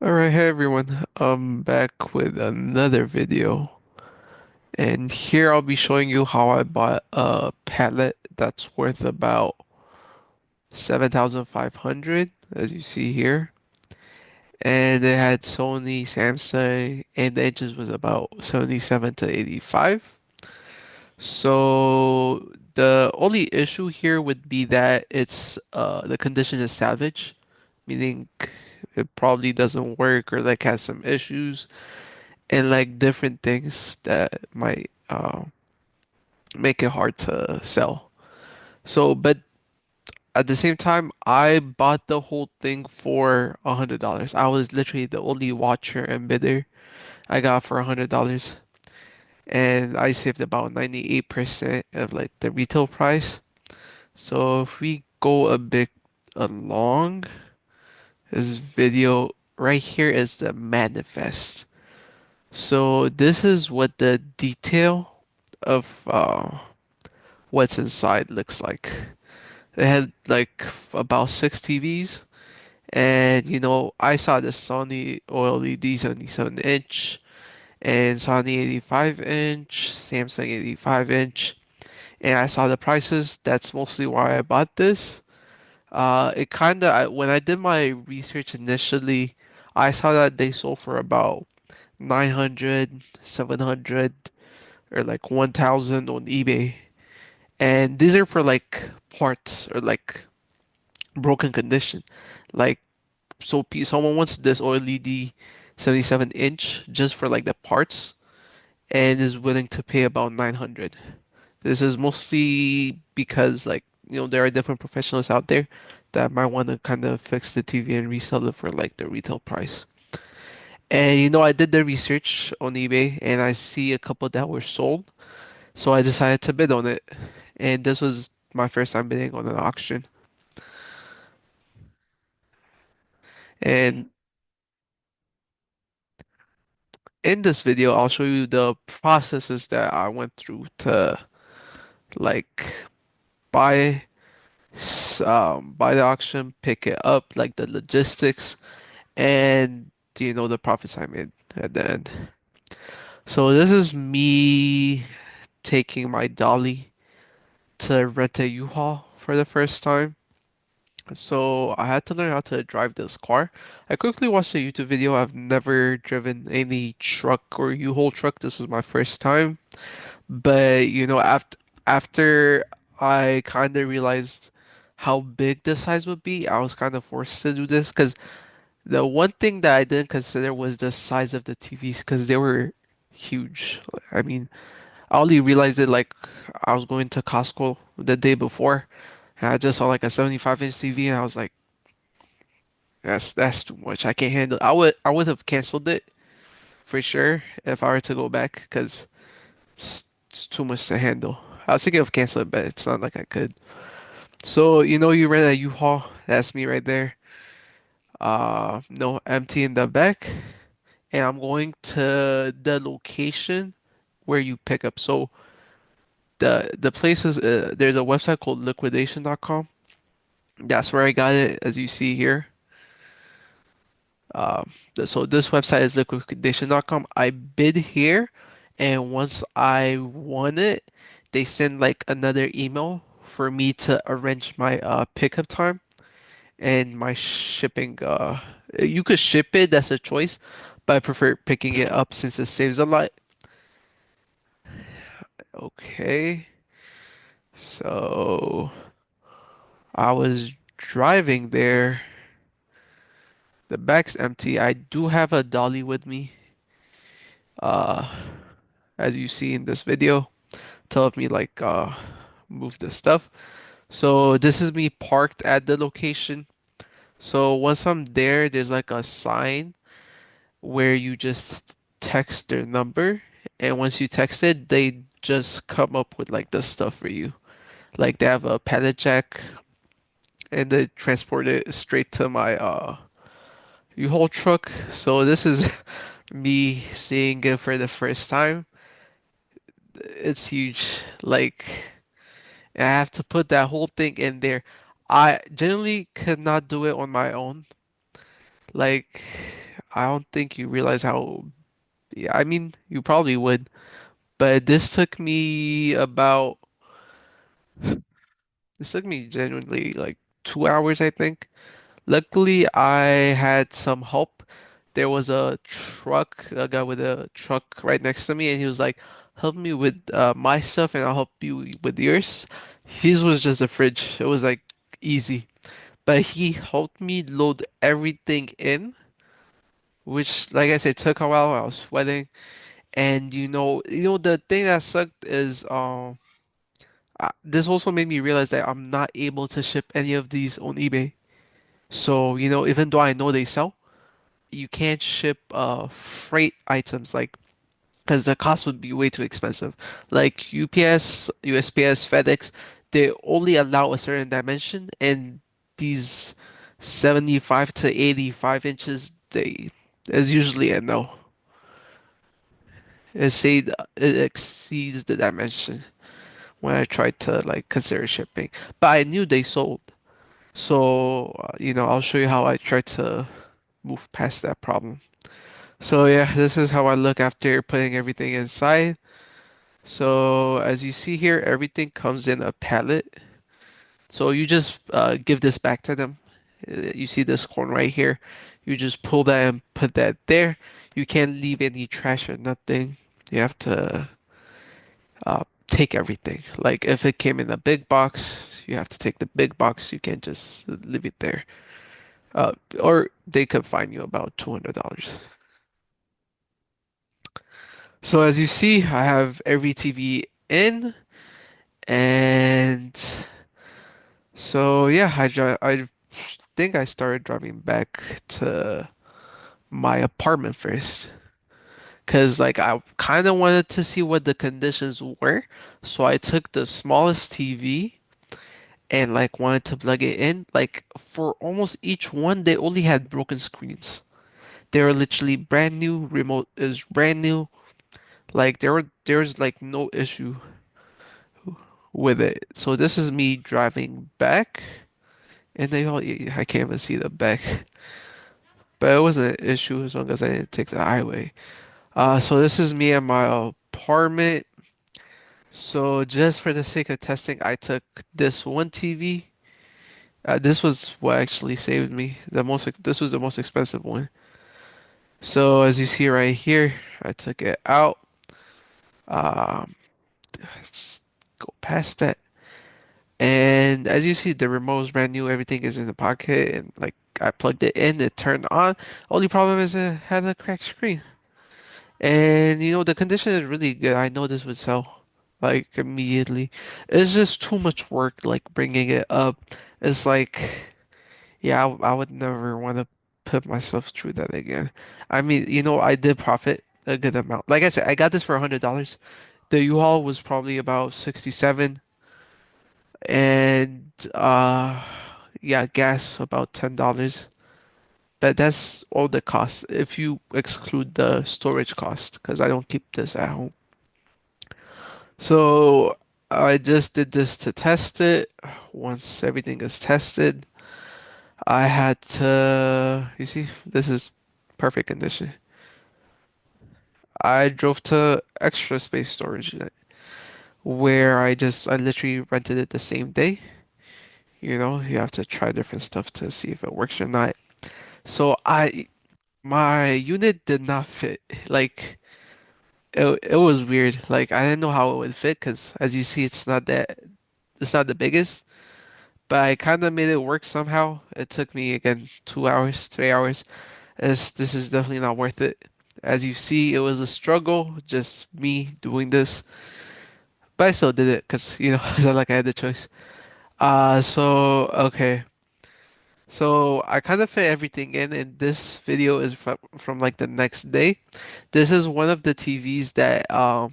Alright, hey everyone. I'm back with another video. And here I'll be showing you how I bought a pallet that's worth about 7,500, as you see here. And it had Sony, Samsung, and the inches was about 77 to 85. So the only issue here would be that it's the condition is salvage, meaning it probably doesn't work or like has some issues and like different things that might make it hard to sell. So, but at the same time, I bought the whole thing for $100. I was literally the only watcher and bidder. I got for $100, and I saved about 98% of like the retail price. So if we go a bit along, this video right here is the manifest. So this is what the detail of what's inside looks like. They had like about six TVs, and I saw the Sony OLED 77-inch and Sony 85-inch, Samsung 85-inch, and I saw the prices. That's mostly why I bought this. It kind of when I did my research initially, I saw that they sold for about 900, 700, or like 1,000 on eBay. And these are for like parts or like broken condition. Like someone wants this OLED 77-inch just for like the parts and is willing to pay about 900. This is mostly because like there are different professionals out there that might want to kind of fix the TV and resell it for like the retail price. And I did the research on eBay and I see a couple that were sold, so I decided to bid on it. And this was my first time bidding on an auction. And in this video, I'll show you the processes that I went through to like buy buy the auction, pick it up, like the logistics, and the profits I made at the end. So this is me taking my dolly to rent a U-Haul for the first time. So I had to learn how to drive this car. I quickly watched a YouTube video. I've never driven any truck or U-Haul truck. This was my first time. But after I kind of realized how big the size would be, I was kind of forced to do this because the one thing that I didn't consider was the size of the TVs because they were huge. I mean, I only realized it like I was going to Costco the day before, and I just saw like a 75-inch TV, and I was like, that's too much. I can't handle. I would have canceled it for sure if I were to go back because it's too much to handle. I was thinking of canceling, but it's not like I could. So, you rent a U-Haul. That's me right there. No, empty in the back. And I'm going to the location where you pick up. So the place is there's a website called liquidation.com. That's where I got it, as you see here. So this website is liquidation.com. I bid here, and once I won it, they send like another email for me to arrange my pickup time and my shipping. You could ship it, that's a choice, but I prefer picking it up since it saves a lot. Okay, so I was driving there. The back's empty. I do have a dolly with me, uh, as you see in this video, to help me like move the stuff. So this is me parked at the location. So once I'm there, there's like a sign where you just text their number, and once you text it, they just come up with like the stuff for you. Like they have a pallet jack, and they transport it straight to my U-Haul truck. So this is me seeing it for the first time. It's huge. Like I have to put that whole thing in there. I generally could not do it on my own. Like, I don't think you realize how, yeah, I mean, you probably would, but this took me genuinely like 2 hours, I think. Luckily, I had some help. There was a guy with a truck right next to me, and he was like, "Help me with my stuff, and I'll help you with yours." His was just a fridge. It was like easy, but he helped me load everything in, which, like I said, took a while. I was sweating, and the thing that sucked is this also made me realize that I'm not able to ship any of these on eBay. So, even though I know they sell, you can't ship freight items like because the cost would be way too expensive. Like UPS, USPS, FedEx, they only allow a certain dimension, and these 75 to 85 inches, they is usually a no. It exceeds the dimension when I tried to like consider shipping, but I knew they sold. So, I'll show you how I try to move past that problem. So yeah, this is how I look after putting everything inside. So as you see here, everything comes in a pallet. So you just give this back to them. You see this corn right here. You just pull that and put that there. You can't leave any trash or nothing. You have to take everything. Like if it came in a big box, you have to take the big box. You can't just leave it there. Or they could fine you about $200. So as you see, I have every TV in, and so yeah, I think I started driving back to my apartment first, because like I kind of wanted to see what the conditions were. So I took the smallest TV and like wanted to plug it in. Like for almost each one, they only had broken screens. They were literally brand new. Remote is brand new. Like there's like no issue with it. So this is me driving back, and I can't even see the back, but it wasn't an issue as long as I didn't take the highway. So this is me at my apartment. So just for the sake of testing, I took this one TV. This was what actually saved me. This was the most expensive one. So as you see right here, I took it out. Um, let's go past that. And as you see, the remote is brand new. Everything is in the pocket, and like I plugged it in, it turned on. Only problem is it had a cracked screen. And the condition is really good. I know this would sell like immediately. It's just too much work, like bringing it up. It's like, yeah, I would never want to put myself through that again. I mean, I did profit a good amount. Like I said, I got this for $100. The U-Haul was probably about 67, and yeah, gas about $10. But that's all the cost if you exclude the storage cost, because I don't keep this at home. So I just did this to test it. Once everything is tested, I had to, you see, this is perfect condition. I drove to extra space storage unit where I literally rented it the same day. You have to try different stuff to see if it works or not. So my unit did not fit. Like it was weird. Like I didn't know how it would fit because as you see, it's not the biggest. But I kind of made it work somehow. It took me again 2 hours, 3 hours. This is definitely not worth it. As you see, it was a struggle, just me doing this. But I still did it because it's not like I had the choice. So okay. So I kind of fit everything in, and this video is from like the next day. This is one of the TVs that I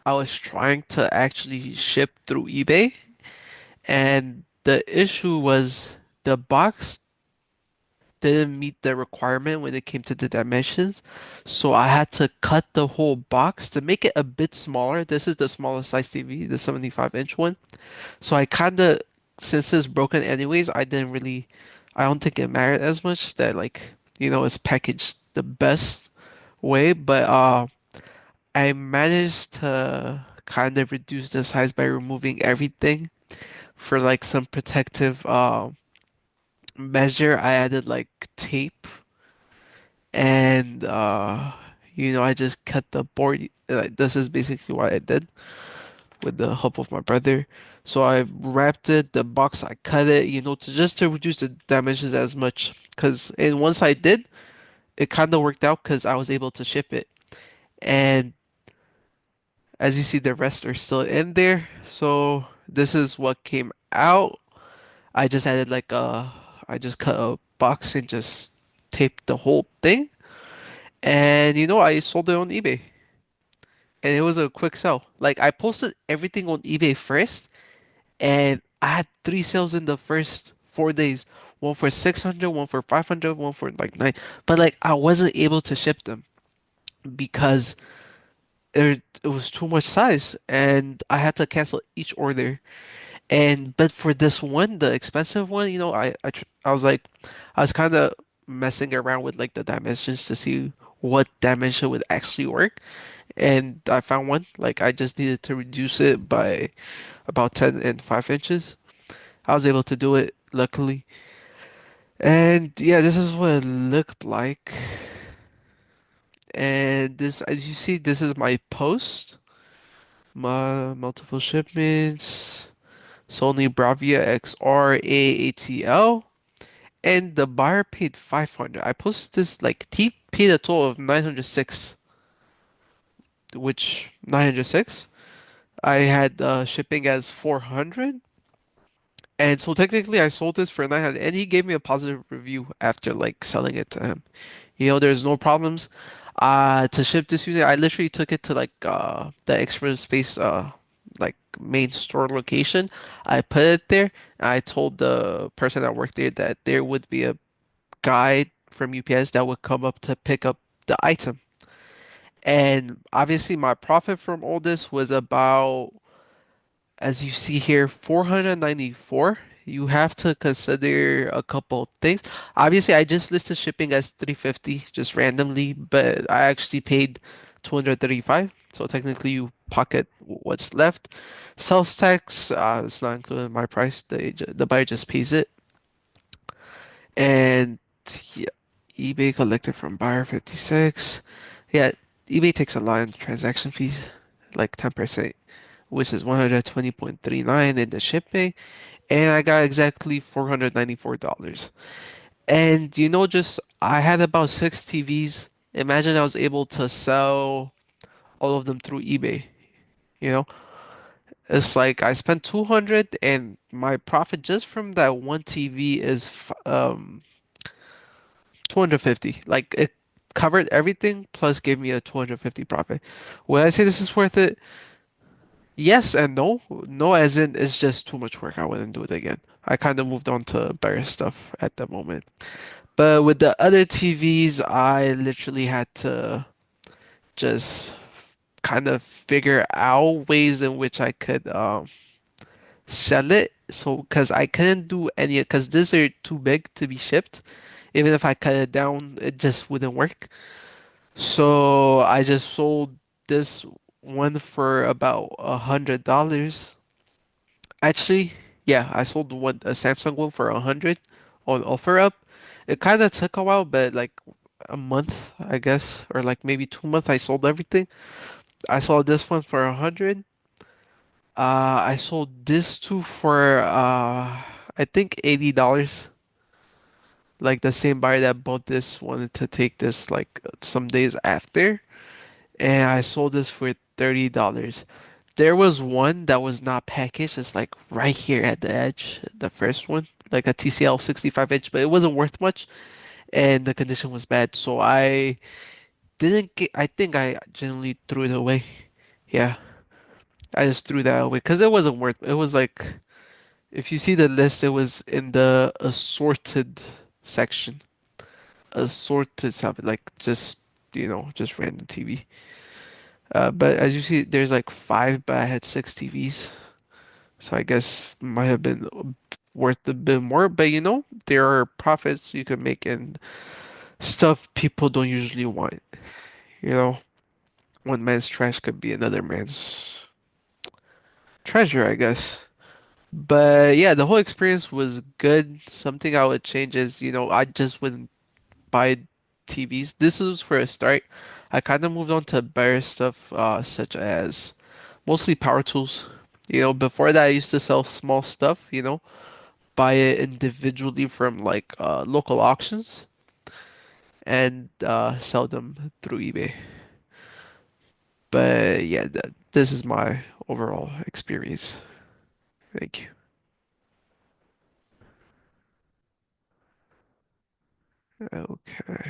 was trying to actually ship through eBay, and the issue was the box didn't meet the requirement when it came to the dimensions. So I had to cut the whole box to make it a bit smaller. This is the smallest size TV, the 75-inch one. So I kind of, since it's broken anyways, I didn't really I don't think it mattered as much that like, it's packaged the best way, but I managed to kind of reduce the size by removing everything for like some protective measure. I added like tape and I just cut the board. This is basically what I did with the help of my brother. So I wrapped it, the box, I cut it, to reduce the dimensions as much. And once I did, it kind of worked out because I was able to ship it. And as you see, the rest are still in there. So this is what came out. I just added I just cut a box and just taped the whole thing. And I sold it on eBay. And it was a quick sell. Like I posted everything on eBay first, and I had three sales in the first 4 days. One for 600, one for 500, one for like nine. But like I wasn't able to ship them because it was too much size, and I had to cancel each order. And but for this one, the expensive one, I was like, I was kind of messing around with like the dimensions to see what dimension would actually work. And I found one. Like I just needed to reduce it by about 10 and 5 inches. I was able to do it, luckily. And yeah, this is what it looked like. And this, as you see, this is my post. My multiple shipments. Sony Bravia XR AATL. And the buyer paid 500. I posted this like he paid a total of 906, which 906. I had shipping as 400. And so technically I sold this for 900 and he gave me a positive review after like selling it to him. There's no problems. To ship this unit, I literally took it to like the express space like main store location. I put it there and I told the person that worked there that there would be a guy from UPS that would come up to pick up the item. And obviously my profit from all this was about, as you see here, 494. You have to consider a couple things. Obviously, I just listed shipping as 350 just randomly, but I actually paid 235. So technically, you pocket what's left. Sales tax, it's not included in my price. The buyer just pays it. And yeah, eBay collected from buyer 56. Yeah, eBay takes a lot in transaction fees, like 10%, which is 120.39 in the shipping, and I got exactly $494. And just I had about six TVs. Imagine I was able to sell all of them through eBay. You know, it's like I spent 200 and my profit just from that one TV is 250. Like it covered everything plus gave me a 250 profit. Would I say this is worth it? Yes and no. No, as in it's just too much work. I wouldn't do it again. I kind of moved on to better stuff at the moment. But with the other TVs, I literally had to just kind of figure out ways in which I could sell it. So, because I couldn't do any, because these are too big to be shipped. Even if I cut it down, it just wouldn't work. So I just sold this one for about $100. Actually, yeah, I sold a Samsung one for 100 on OfferUp. It kind of took a while, but like a month, I guess, or like maybe 2 months, I sold everything. I sold this one for 100. I sold this two for I think $80. Like the same buyer that bought this wanted to take this like some days after, and I sold this for $30. There was one that was not packaged. It's like right here at the edge, the first one, like a TCL 65 inch, but it wasn't worth much and the condition was bad. So I didn't get, I think I generally threw it away. Yeah, I just threw that away because it wasn't worth, it was like, if you see the list, it was in the assorted section. Assorted stuff, like just, just random TV. But as you see, there's like five, but I had six TVs. So I guess might have been worth a bit more. But there are profits you can make in stuff people don't usually want. You know, one man's trash could be another man's treasure, I guess. But yeah, the whole experience was good. Something I would change is, I just wouldn't buy TVs. This is for a start. I kind of moved on to better stuff, such as mostly power tools. Before that, I used to sell small stuff, buy it individually from like local auctions and sell them through eBay. But yeah, this is my overall experience. Thank you. Okay.